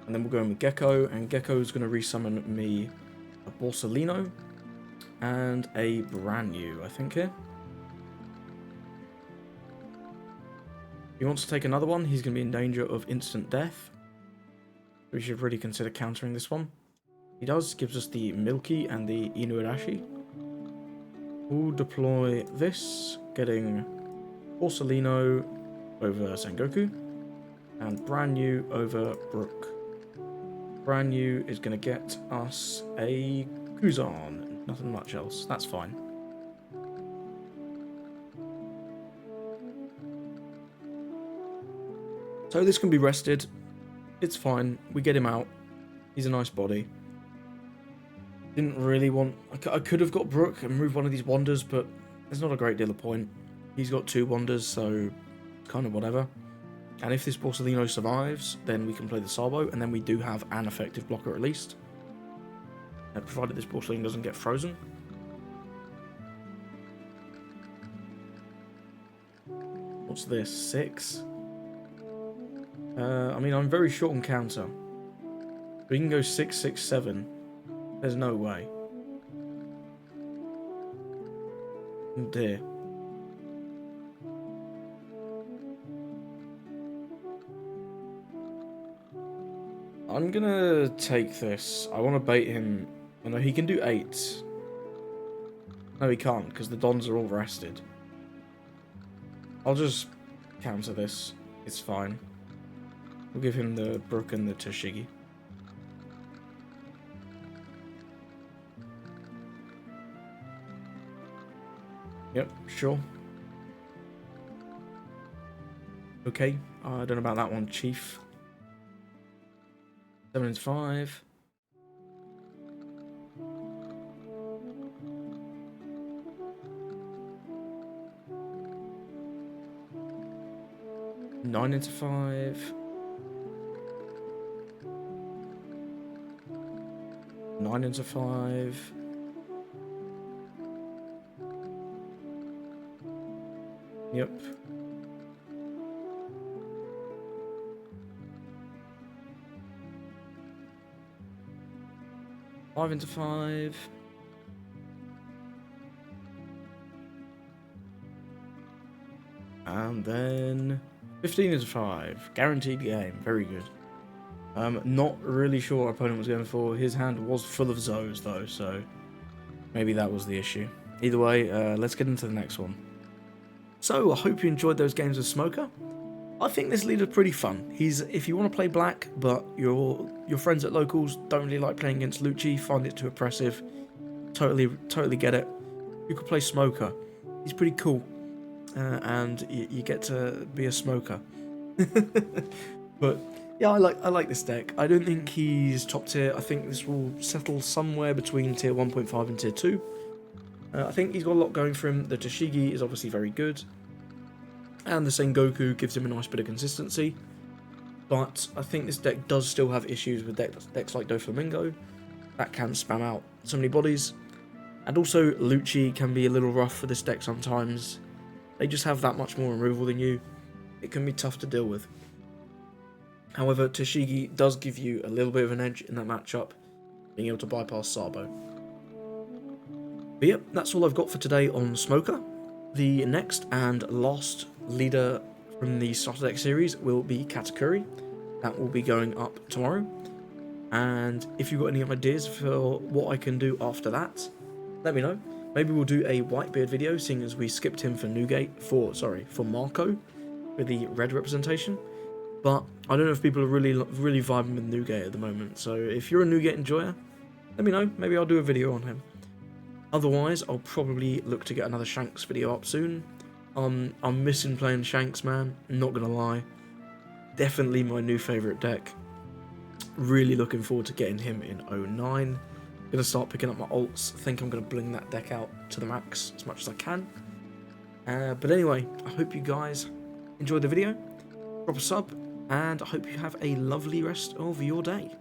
And then we'll go in with Gecko, and Gecko's going to resummon me a Borsalino and a brand new, I think, here. If he wants to take another one, he's going to be in danger of instant death. We should really consider countering this one. He does, gives us the Milky and the Inuarashi. We'll deploy this, getting Borsalino over Sengoku, and brand new over Brook. Brand new is going to get us a Kuzan. Nothing much else. That's fine. So this can be rested. It's fine. We get him out. He's a nice body. Didn't really want... I could have got Brook and moved one of these wonders, but there's not a great deal of point. He's got 2 wonders, so kind of whatever. And if this Borsalino survives, then we can play the Sabo, and then we do have an effective blocker at least. Provided this Borsalino doesn't get frozen. What's this? 6? I mean, I'm very short on counter. We can go 6, 6, 7. There's no way. Oh dear. I'm gonna take this. I want to bait him. Oh no, he can do 8. No, he can't, because the Dons are all rested. I'll just counter this. It's fine. We'll give him the Brook and the Tashigi. Yep, sure. Okay, I don't know about that one, Chief. 7 into 5. Nine into 5. 9 into 5. Yep. Five into 5. And then 15 into 5. Guaranteed game. Very good. Not really sure what our opponent was going for. His hand was full of Zoes though, so maybe that was the issue. Either way, let's get into the next one. So I hope you enjoyed those games with Smoker. I think this leader's pretty fun. If you want to play black, but your friends at locals don't really like playing against Lucci, find it too oppressive, totally get it. You could play Smoker. He's pretty cool, and you get to be a smoker. But yeah, I like this deck. I don't think he's top tier. I think this will settle somewhere between tier 1.5 and tier 2. I think he's got a lot going for him. The Tashigi is obviously very good. And the Sengoku gives him a nice bit of consistency. But I think this deck does still have issues with decks like Doflamingo. That can spam out so many bodies. And also, Lucci can be a little rough for this deck sometimes. They just have that much more removal than you. It can be tough to deal with. However, Tashigi does give you a little bit of an edge in that matchup, being able to bypass Sabo. But yep, that's all I've got for today on Smoker. The next and last leader from the starter deck series will be Katakuri. That will be going up tomorrow. And if you've got any ideas for what I can do after that, let me know. Maybe we'll do a Whitebeard video, seeing as we skipped him for for Marco, with the red representation. But I don't know if people are really vibing with Newgate at the moment. So if you're a Newgate enjoyer, let me know. Maybe I'll do a video on him. Otherwise, I'll probably look to get another Shanks video up soon. I'm missing playing Shanks, man. Not gonna lie. Definitely my new favourite deck. Really looking forward to getting him in 09. Gonna start picking up my alts. Think I'm gonna bling that deck out to the max as much as I can. But anyway, I hope you guys enjoyed the video. Drop a sub, and I hope you have a lovely rest of your day.